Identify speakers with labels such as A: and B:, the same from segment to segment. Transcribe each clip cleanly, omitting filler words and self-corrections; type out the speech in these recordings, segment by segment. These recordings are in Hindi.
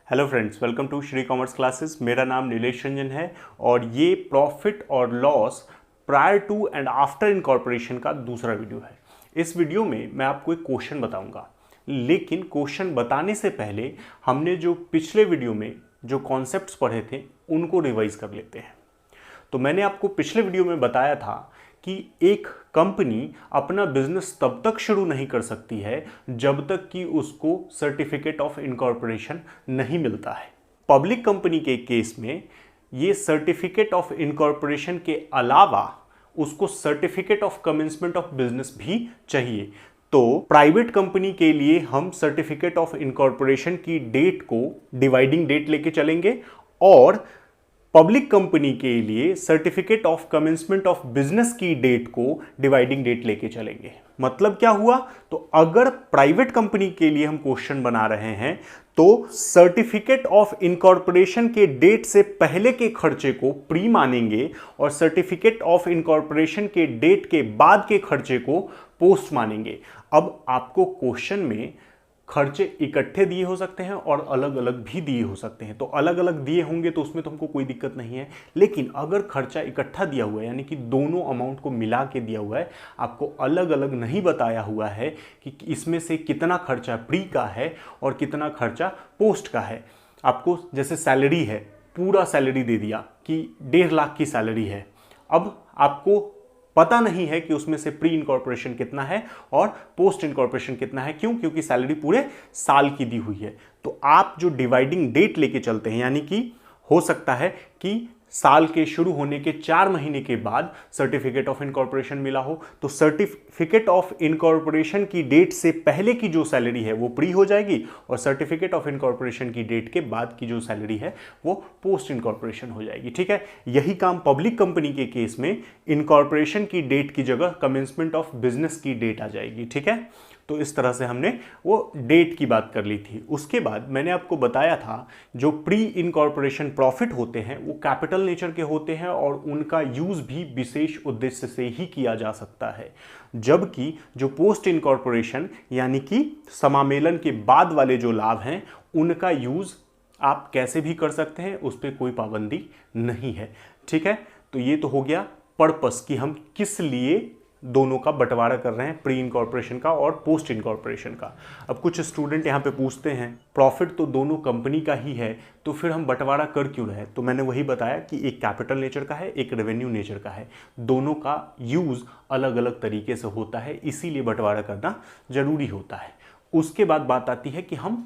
A: Hello friends, welcome to Shri commerce classes. मेरा नाम नीलेश रंजन है और ये प्रॉफिट और loss prior to and after incorporation का दूसरा वीडियो है। इस वीडियो में मैं आपको एक क्वेश्चन बताऊंगा, लेकिन क्वेश्चन बताने से पहले हमने जो पिछले वीडियो में जो कॉन्सेप्ट्स पढ़े थे उनको रिवाइज कर लेते हैं। तो मैंने आपको पिछले वीडियो में बताया था कि एक कंपनी अपना बिजनेस तब तक शुरू नहीं कर सकती है जब तक कि उसको सर्टिफिकेट ऑफ इनकॉर्पोरेशन नहीं मिलता है। पब्लिक कंपनी के केस में ये सर्टिफिकेट ऑफ इनकॉर्पोरेशन के अलावा उसको certificate of commencement of business भी चाहिए। तो प्राइवेट कंपनी के लिए हम सर्टिफिकेट ऑफ इनकॉर्पोरेशन की डेट को डिवाइडिंग डेट लेके चलेंगे और पब्लिक कंपनी के लिए certificate of commencement of business की डेट को डिवाइडिंग डेट लेके चलेंगे। मतलब क्या हुआ? तो अगर प्राइवेट कंपनी के लिए हम क्वेश्चन बना रहे हैं तो सर्टिफिकेट ऑफ इनकॉर्पोरेशन के डेट से पहले के खर्चे को प्री मानेंगे और सर्टिफिकेट ऑफ इनकॉर्पोरेशन के डेट के बाद के खर्चे को पोस्ट मानेंगे। अब आपको क्वेश्चन में खर्चे इकट्ठे दिए हो सकते हैं और अलग अलग भी दिए हो सकते हैं। तो अलग अलग दिए होंगे तो उसमें तो हमको कोई दिक्कत नहीं है, लेकिन अगर खर्चा इकट्ठा दिया हुआ है यानी कि दोनों अमाउंट को मिला के दिया हुआ है, आपको अलग अलग नहीं बताया हुआ है कि इसमें से कितना खर्चा प्री का है और कितना खर्चा पोस्ट का है। आपको जैसे सैलरी है, पूरा सैलरी दे दिया कि 1.5 लाख की सैलरी है। अब आपको पता नहीं है कि उसमें से प्री इनकॉर्पोरेशन कितना है और पोस्ट इनकॉर्पोरेशन कितना है। क्यों? क्योंकि सैलरी पूरे साल की दी हुई है। तो आप जो डिवाइडिंग डेट लेके चलते हैं, यानी कि हो सकता है कि साल के शुरू होने के 4 महीने के बाद सर्टिफिकेट ऑफ इनकॉर्पोरेशन मिला हो, तो सर्टिफिकेट ऑफ इनकॉर्पोरेशन की डेट से पहले की जो सैलरी है वो प्री हो जाएगी और सर्टिफिकेट ऑफ इनकॉर्पोरेशन की डेट के बाद की जो सैलरी है वो पोस्ट इनकॉर्पोरेशन हो जाएगी। ठीक है, यही काम पब्लिक कंपनी के केस में इनकॉर्पोरेशन की डेट की जगह कमेंसमेंट ऑफ बिजनेस की डेट आ जाएगी। ठीक है, तो इस तरह से हमने वो डेट की बात कर ली थी। उसके बाद मैंने आपको बताया था जो प्री इनकॉर्पोरेशन प्रॉफिट होते हैं वो कैपिटल नेचर के होते हैं और उनका यूज भी विशेष उद्देश्य से ही किया जा सकता है, जबकि जो पोस्ट इनकॉर्पोरेशन यानी कि समामेलन के बाद वाले जो लाभ हैं उनका यूज आप कैसे भी कर सकते हैं, उस पर कोई पाबंदी नहीं है। ठीक है, तो ये तो हो गया पर्पस कि हम किस लिए दोनों का बंटवारा कर रहे हैं, प्री इनकॉर्पोरेशन का और पोस्ट इनकॉर्पोरेशन का। अब कुछ स्टूडेंट यहाँ पे पूछते हैं प्रॉफिट तो दोनों कंपनी का ही है, तो फिर हम बंटवारा कर क्यों रहे हैं? तो मैंने वही बताया कि एक कैपिटल नेचर का है, एक रेवेन्यू नेचर का है। दोनों का यूज अलग अलग तरीके से होता है, इसीलिए बंटवारा करना जरूरी होता है। उसके बाद बात आती है कि हम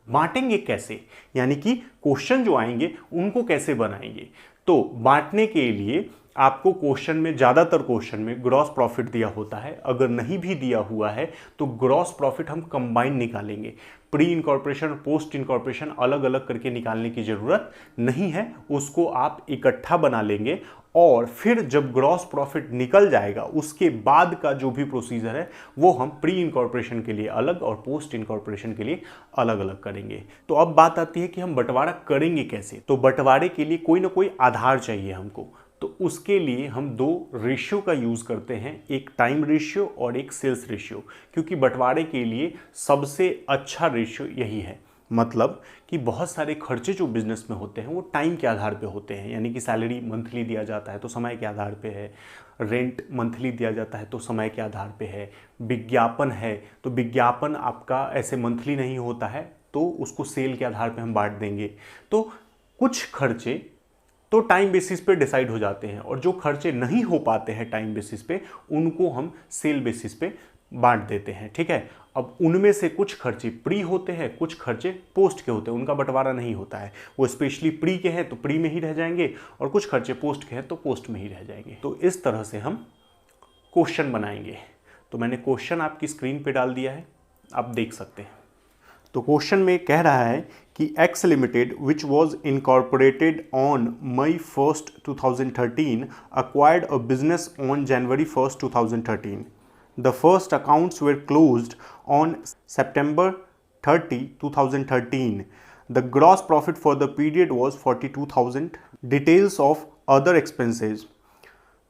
A: बांटेंगे कैसे, यानी कि क्वेश्चन जो आएंगे उनको कैसे बनाएंगे। तो बांटने के लिए आपको क्वेश्चन में, ज़्यादातर क्वेश्चन में ग्रॉस प्रॉफिट दिया होता है। अगर नहीं भी दिया हुआ है तो ग्रॉस प्रॉफिट हम कंबाइन निकालेंगे। प्री इनकॉर्पोरेशन और पोस्ट इनकॉर्पोरेशन अलग अलग करके निकालने की ज़रूरत नहीं है, उसको आप इकट्ठा बना लेंगे और फिर जब ग्रॉस प्रॉफिट निकल जाएगा उसके बाद का जो भी प्रोसीजर है वो हम प्री इनकॉर्पोरेशन के लिए अलग और पोस्ट इनकॉर्पोरेशन के लिए अलग अलग करेंगे। तो अब बात आती है कि हम बंटवारा करेंगे कैसे। तो बंटवारे के लिए कोई ना कोई आधार चाहिए हमको, तो उसके लिए हम 2 रेशियो का यूज़ करते हैं, एक टाइम रेशियो और एक सेल्स रेशियो, क्योंकि बंटवारे के लिए सबसे अच्छा रेशियो यही है। मतलब कि बहुत सारे खर्चे जो बिजनेस में होते हैं वो टाइम के आधार पे होते हैं, यानी कि सैलरी मंथली दिया जाता है तो समय के आधार पे है, रेंट मंथली दिया जाता है तो समय के आधार पे है, विज्ञापन है तो विज्ञापन आपका ऐसे मंथली नहीं होता है तो उसको सेल के आधार पे हम बांट देंगे। तो कुछ खर्चे तो टाइम बेसिस पे डिसाइड हो जाते हैं और जो खर्चे नहीं हो पाते हैं टाइम बेसिस पे उनको हम सेल बेसिस पे बांट देते हैं। ठीक है, अब उनमें से कुछ खर्चे प्री होते हैं, कुछ खर्चे पोस्ट के होते हैं, उनका बंटवारा नहीं होता है। वो स्पेशली प्री के हैं तो प्री में ही रह जाएंगे और कुछ खर्चे पोस्ट के हैं तो पोस्ट में ही रह जाएंगे। तो इस तरह से हम क्वेश्चन बनाएंगे। तो मैंने क्वेश्चन आपकी स्क्रीन पे डाल दिया है, आप देख सकते हैं। तो क्वेश्चन में कह रहा है कि X Limited which was incorporated on May 1st 2013 acquired a business on January 1st 2013. The first accounts were closed on September 30 2013. The gross profit for the period was 42,000. Details of other expenses.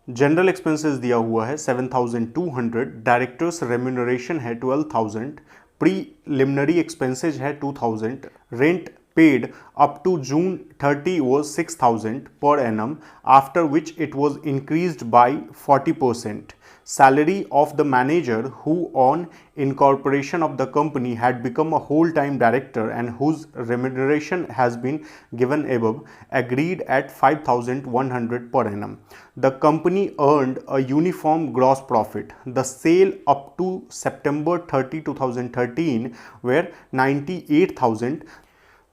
A: General expenses दिया हुआ है 7,200, डायरेक्टर्स रेम्यूनरेशन है 12,000, प्रीलिमिनरी एक्सपेंसेज है 2,000, rent paid up to June 30 was 6,000 per annum, after which it was increased by 40%. Salary of the manager who on incorporation of the company had become a whole-time director and whose remuneration has been given above agreed at 5,100 per annum. The company earned a uniform gross profit. The sale up to September 30, 2013 were 98,000.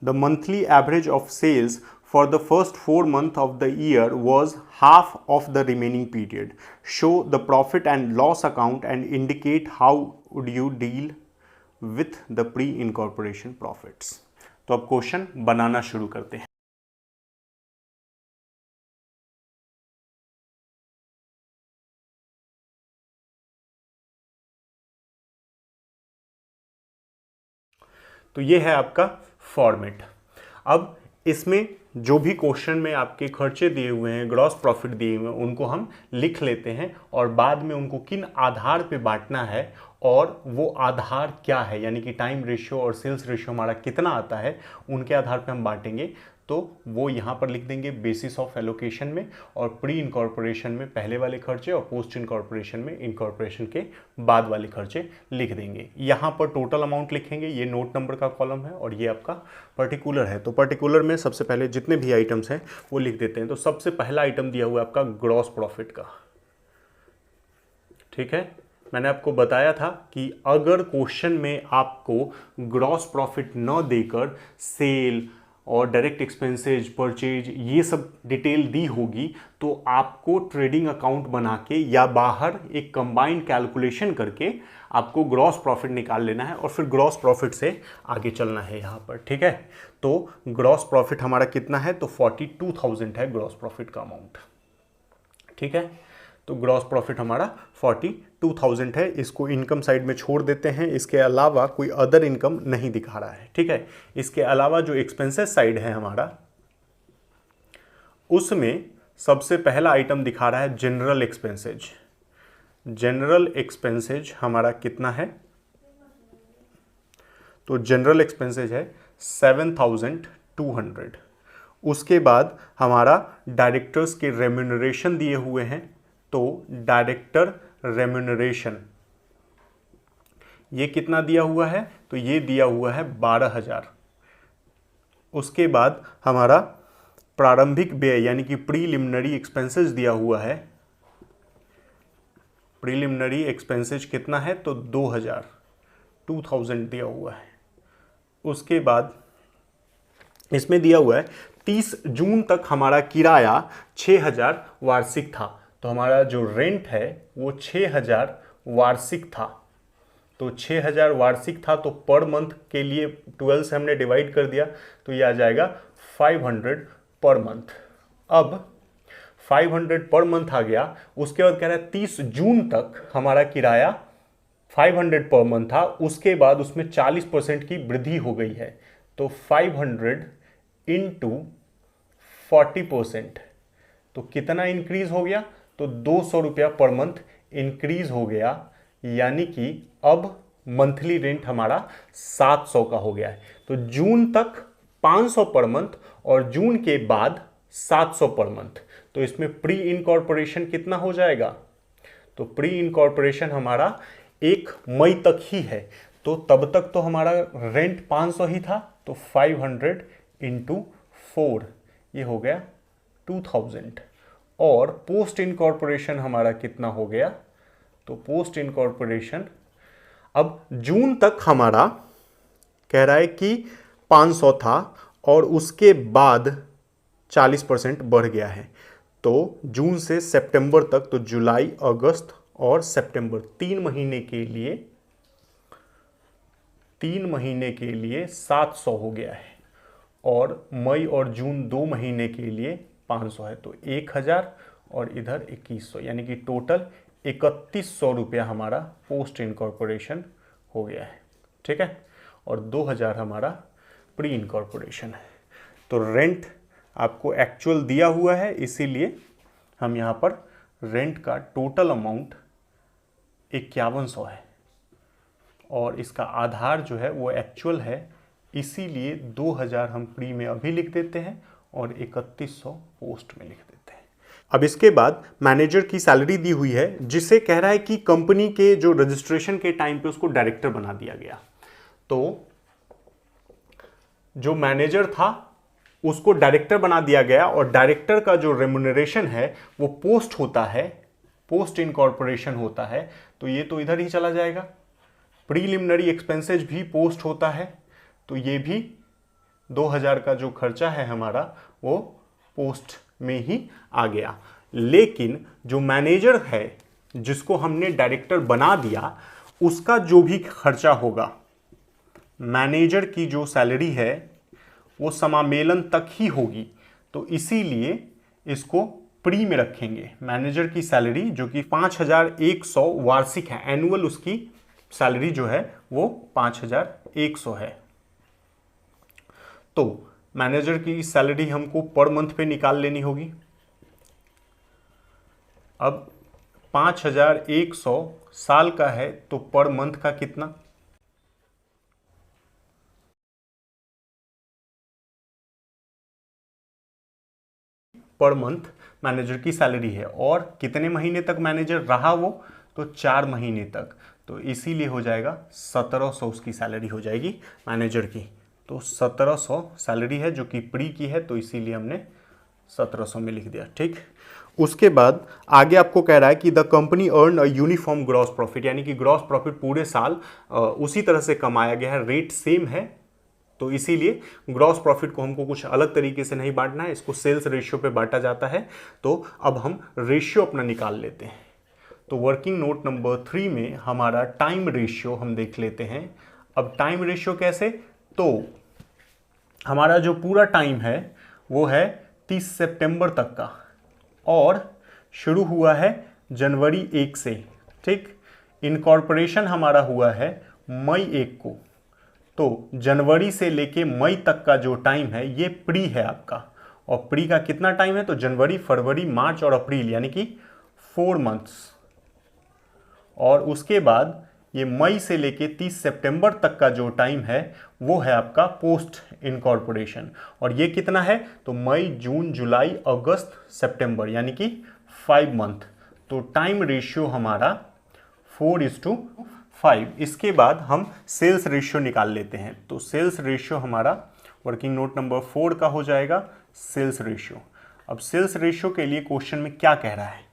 A: The monthly average of sales for the first 4 months of the year was half of the remaining period. Show the profit and loss account and indicate how would you deal with the pre-incorporation profits. तो अब क्वेश्चन बनाना शुरू करते हैं। तो ये है आपका फॉर्मेट। अब इसमें जो भी क्वेश्चन में आपके खर्चे दिए हुए हैं, ग्रॉस प्रॉफिट दिए हुए हैं, उनको हम लिख लेते हैं और बाद में उनको किन आधार पे बांटना है और वो आधार क्या है, यानी कि टाइम रेशियो और सेल्स रेशियो हमारा कितना आता है, उनके आधार पे हम बांटेंगे। तो वो यहाँ पर लिख देंगे बेसिस ऑफ एलोकेशन में, और प्री इनकॉर्पोरेशन में पहले वाले खर्चे और पोस्ट इनकॉर्पोरेशन में इनकॉर्पोरेशन के बाद वाले खर्चे लिख देंगे। यहाँ पर टोटल अमाउंट लिखेंगे, ये नोट नंबर का कॉलम है और ये आपका पर्टिकुलर है। तो पर्टिकुलर में सबसे पहले जितने भी आइटम्स हैं वो लिख देते हैं। तो सबसे पहला आइटम दिया हुआ है आपका ग्रॉस प्रॉफिट का, ठीक है। मैंने आपको बताया था कि अगर क्वेश्चन में आपको ग्रॉस प्रॉफिट न देकर सेल और डायरेक्ट एक्सपेंसेज, परचेज, ये सब डिटेल दी होगी तो आपको ट्रेडिंग अकाउंट बना के या बाहर एक कंबाइंड कैलकुलेशन करके आपको ग्रॉस प्रॉफिट निकाल लेना है और फिर ग्रॉस प्रॉफिट से आगे चलना है यहाँ पर, ठीक है। तो ग्रॉस प्रॉफिट हमारा कितना है, तो 42,000 है ग्रॉस प्रॉफिट का अमाउंट, ठीक है। तो ग्रॉस प्रॉफिट हमारा 42,000 है। इसको इनकम साइड में छोड़ देते हैं, इसके अलावा कोई अदर इनकम नहीं दिखा रहा है, ठीक है। इसके अलावा जो एक्सपेंसेस साइड है हमारा, उसमें सबसे पहला आइटम दिखा रहा है जनरल एक्सपेंसेज। जनरल एक्सपेंसेज हमारा कितना है, तो जनरल एक्सपेंसेज है 7,200। उसके बाद हमारा डायरेक्टर्स के रेम्यूनरेशन दिए हुए हैं, तो डायरेक्टर रेम्यूनरेशन ये कितना दिया हुआ है, तो ये दिया हुआ है 12,000। उसके बाद हमारा प्रारंभिक व्यय यानी कि प्रीलिमिनरी एक्सपेंसेस दिया हुआ है। प्रीलिमिनरी एक्सपेंसेस कितना है, तो 2,000 दिया हुआ है। उसके बाद इसमें दिया हुआ है 30 जून तक हमारा किराया 6,000 वार्षिक था। तो हमारा जो रेंट है वो 6,000 वार्षिक था। तो 6,000 वार्षिक था, तो पर मंथ के लिए 12 से हमने डिवाइड कर दिया, तो ये आ जाएगा 500 पर मंथ। अब 500 पर मंथ आ गया। उसके बाद कह रहा है 30 जून तक हमारा किराया 500 पर मंथ था, उसके बाद उसमें 40% की वृद्धि हो गई है। तो 500 इंटू 40%, तो कितना इंक्रीज हो गया, तो 200 रुपया पर मंथ इंक्रीज हो गया, यानी कि अब मंथली रेंट हमारा 700 का हो गया है। तो जून तक 500 पर मंथ और जून के बाद 700 पर मंथ। तो इसमें प्री इनकॉर्पोरेशन कितना हो जाएगा, तो प्री इनकॉर्पोरेशन हमारा 1 मई तक ही है। तो तब तक तो हमारा रेंट 500 ही था, तो 500 इंटू 4 ये हो गया 2,000। और पोस्ट इनकॉर्पोरेशन हमारा कितना हो गया, तो पोस्ट इनकॉर्पोरेशन अब जून तक हमारा कह रहा है कि 500 था और उसके बाद 40% बढ़ गया है। तो जून से सितंबर तक, तो जुलाई, अगस्त और सितंबर 3 महीने के लिए 700 हो गया है, और मई और जून 2 महीने के लिए 500 है। तो 1,000 और इधर 2,100, यानी कि टोटल 3,100 रुपया हमारा पोस्ट इनकॉर्पोरेशन हो गया है, ठीक है। और 2,000 हमारा प्री इनकॉर्पोरेशन है। तो रेंट आपको एक्चुअल दिया हुआ है, इसीलिए हम यहाँ पर रेंट का टोटल अमाउंट 5,100 है, और इसका आधार जो है वो एक्चुअल है इसीलिए 2000 हम प्री में अभी लिख देते हैं और 3100 पोस्ट में लिख देते हैं। अब इसके बाद मैनेजर की सैलरी दी हुई है, जिसे कह रहा है कि कंपनी के जो रजिस्ट्रेशन के टाइम पे उसको डायरेक्टर बना दिया गया। तो जो मैनेजर था उसको डायरेक्टर बना दिया गया और डायरेक्टर का जो रेम्युनरेशन है वो पोस्ट होता है, पोस्ट इनकॉर्पोरेशन होता है। तो ये तो इधर ही चला जाएगा। प्रीलिमिनरी एक्सपेंसेस भी पोस्ट होता है, तो ये भी 2000 का जो खर्चा है हमारा वो पोस्ट में ही आ गया। लेकिन जो मैनेजर है जिसको हमने डायरेक्टर बना दिया, उसका जो भी खर्चा होगा, मैनेजर की जो सैलरी है वो समामेलन तक ही होगी, तो इसीलिए इसको प्री में रखेंगे। मैनेजर की सैलरी जो कि 5100 वार्षिक है, एनुअल उसकी सैलरी जो है वो 5100 है। तो मैनेजर की सैलरी हमको पर मंथ पे निकाल लेनी होगी। अब 5100 साल का है तो पर मंथ का कितना, पर मंथ मैनेजर की सैलरी है। और कितने महीने तक मैनेजर रहा वो, तो 4 महीने तक। तो इसीलिए हो जाएगा 1700 उसकी सैलरी हो जाएगी मैनेजर की। तो 1700 सैलरी है जो कि प्री की है, तो इसीलिए हमने 1700 में लिख दिया। ठीक। उसके बाद आगे आपको कह रहा है कि the company earn a uniform gross profit, यानी कि ग्रॉस प्रॉफिट पूरे साल उसी तरह से कमाया गया है, रेट सेम है। तो इसीलिए ग्रॉस प्रॉफिट को हमको कुछ अलग तरीके से नहीं बांटना है, इसको सेल्स रेशियो पे बांटा जाता है। तो अब हम रेशियो अपना निकाल लेते हैं। तो वर्किंग नोट नंबर 3 में हमारा टाइम रेशियो हम देख लेते हैं। अब टाइम रेशियो कैसे, तो हमारा जो पूरा टाइम है वो है 30 सितंबर तक का और शुरू हुआ है जनवरी 1 से। ठीक। इनकॉर्पोरेशन हमारा हुआ है मई 1 को। तो जनवरी से लेके मई तक का जो टाइम है ये प्री है आपका। और प्री का कितना टाइम है, तो जनवरी, फरवरी, मार्च और अप्रैल, यानी कि 4 मंथ्स। और उसके बाद ये मई से लेके 30 सितंबर तक का जो टाइम है वो है आपका पोस्ट इनकॉर्पोरेशन। और ये कितना है, तो मई, जून, जुलाई, अगस्त, सितंबर, यानी कि 5 मंथ। तो टाइम रेशियो हमारा 4:5। इसके बाद हम सेल्स रेशियो निकाल लेते हैं। तो सेल्स रेशियो हमारा वर्किंग नोट नंबर 4 का हो जाएगा सेल्स रेशियो। अब सेल्स रेशियो के लिए क्वेश्चन में क्या कह रहा है,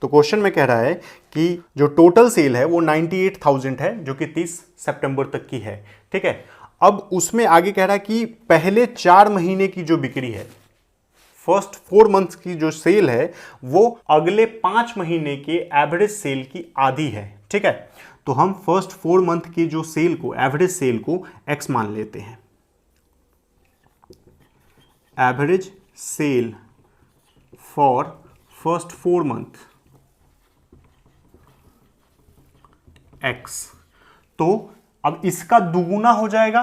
A: तो क्वेश्चन में कह रहा है कि जो टोटल सेल है वो 98,000 है जो कि 30 सितंबर तक की है। ठीक है। अब उसमें आगे कह रहा है कि पहले 4 महीने की जो बिक्री है, फर्स्ट 4 मंथ्स की जो सेल है वो अगले 5 महीने के एवरेज सेल की आधी है। ठीक है। तो हम फर्स्ट 4 मंथ की जो सेल को, एवरेज सेल को x मान लेते हैं। Average sale for first 4 month x। तो अब इसका दुगुना हो जाएगा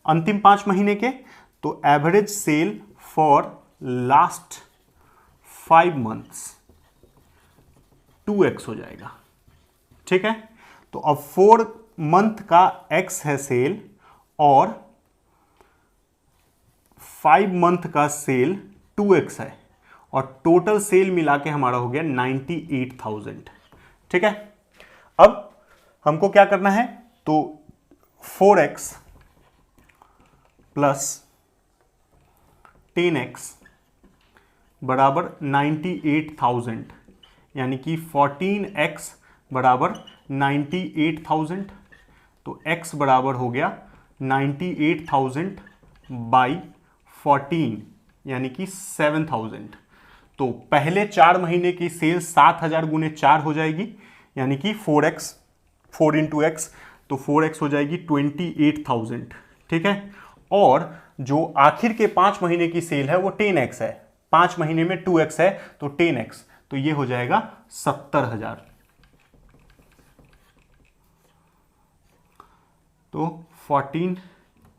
A: अंतिम 5 महीने के, तो average sale for last 5 months 2x हो जाएगा। ठीक है। तो अब 4 मंथ का x है सेल और 5 मंथ का सेल 2x है और टोटल सेल मिला के हमारा हो गया 98,000। ठीक है। अब हमको क्या करना है, तो 4x प्लस 10x बराबर 98,000, यानी कि 14x बराबर 98,000। तो x बराबर हो गया 98,000 बाई 14, यानी कि 7,000। तो पहले 4 महीने की सेल 7,000 गुने 4 हो जाएगी, यानी कि 4x, 4 इंटू एक्स, तो 4x हो जाएगी 28,000। ठीक है। और जो आखिर के 5 महीने की सेल है वो 10x है, 5 महीने में 2x है तो 10x, तो ये हो जाएगा 70,000। तो 14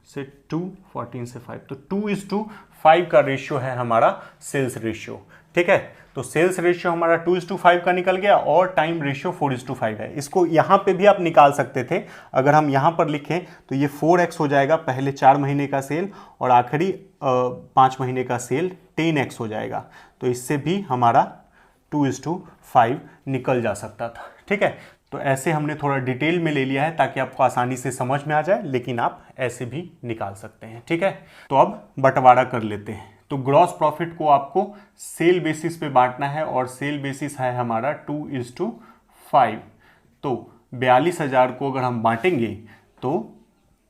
A: से 2, 14 से 5, तो 2:5 का रेशियो है हमारा सेल्स रेशियो। ठीक है, तो सेल्स रेशियो हमारा 2:5 का निकल गया और टाइम रेशियो 4:5 है। इसको यहाँ पे भी आप निकाल सकते थे, अगर हम यहाँ पर लिखें तो ये 4x हो जाएगा, पहले 4 महीने का सेल और आखिरी 5 महीने का सेल 10x हो जाएगा। तो इससे भी हमारा 2:5 निकल जा सकता था। ठीक है, तो ऐसे हमने थोड़ा डिटेल में ले लिया है ताकि आपको आसानी से समझ में आ जाए, लेकिन आप ऐसे भी निकाल सकते हैं। ठीक है, तो अब बंटवारा कर लेते हैं। तो ग्रॉस प्रॉफिट को आपको सेल बेसिस पे बांटना है और सेल बेसिस है हमारा 2:5। तो 42,000 को अगर हम बांटेंगे तो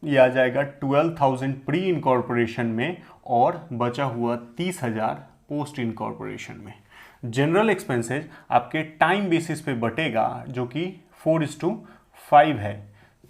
A: ये आ जाएगा 12,000 प्री इनकॉर्पोरेशन में और बचा हुआ 30,000 पोस्ट इनकॉर्पोरेशन में। जनरल एक्सपेंसेज आपके टाइम बेसिस पे बटेगा जो कि 4:5 है,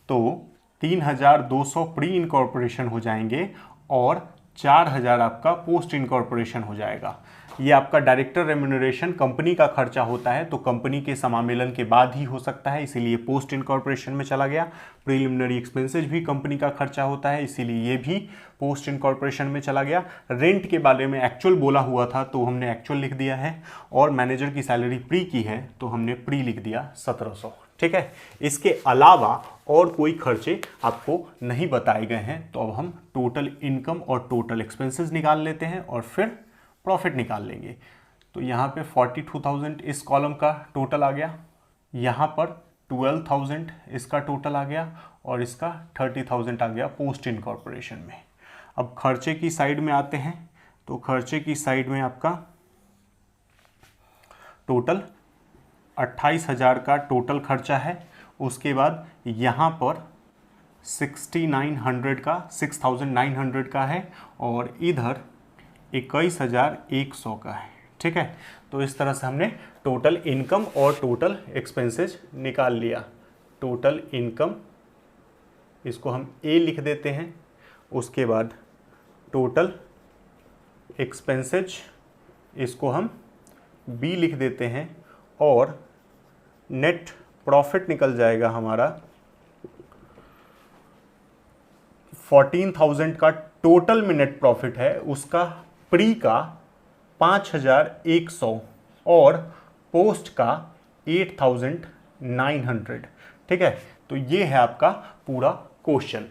A: तो 3,200 प्री इनकॉर्पोरेशन हो जाएंगे और 4,000 आपका पोस्ट इनकॉर्पोरेशन हो जाएगा। ये आपका डायरेक्टर रेम्यूनरेशन कंपनी का खर्चा होता है, तो कंपनी के समामेलन के बाद ही हो सकता है, इसीलिए पोस्ट इनकॉर्पोरेशन में चला गया। प्रीलिमिनरी एक्सपेंसेज भी कंपनी का खर्चा होता है, इसीलिए ये भी पोस्ट इनकॉर्पोरेशन में चला गया। रेंट के बारे में एक्चुअल बोला हुआ था तो हमने एक्चुअल लिख दिया है, और मैनेजर की सैलरी प्री की है तो हमने प्री लिख दिया 1700। ठीक है, इसके अलावा और कोई खर्चे आपको नहीं बताए गए हैं। तो अब हम टोटल इनकम और टोटल एक्सपेंसेस निकाल लेते हैं और फिर प्रॉफिट निकाल लेंगे। तो यहाँ पे 42,000 इस कॉलम का टोटल आ गया, यहाँ पर 12,000 इसका टोटल आ गया और इसका 30,000 आ गया पोस्ट इनकॉर्पोरेशन में। अब खर्चे की साइड में आते हैं, तो खर्चे की साइड में आपका टोटल 28,000 का टोटल खर्चा है। उसके बाद यहाँ पर 6,900 का है और इधर 21,100 का है। ठीक है, तो इस तरह से हमने टोटल इनकम और टोटल एक्सपेंसेस निकाल लिया। टोटल इनकम इसको हम ए लिख देते हैं, उसके बाद टोटल एक्सपेंसेज इसको हम बी लिख देते हैं और नेट प्रॉफिट निकल जाएगा हमारा 14,000 का टोटल में नेट प्रॉफिट है, उसका प्री का 5,100 और पोस्ट का 8,900। ठीक है, तो ये है आपका पूरा क्वेश्चन।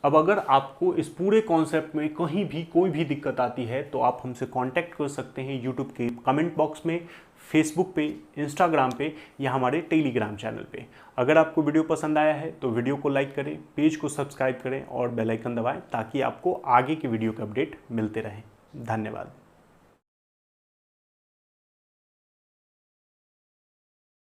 A: अब अगर आपको इस पूरे कॉन्सेप्ट में कहीं भी कोई भी दिक्कत आती है तो आप हमसे कांटेक्ट कर सकते हैं यूट्यूब के कमेंट बॉक्स में, फेसबुक पे, इंस्टाग्राम पे या हमारे टेलीग्राम चैनल पे। अगर आपको वीडियो पसंद आया है तो वीडियो को लाइक करें, पेज को सब्सक्राइब करें और बेल आइकन दबाएं ताकि आपको आगे के वीडियो के अपडेट मिलते रहें। धन्यवाद।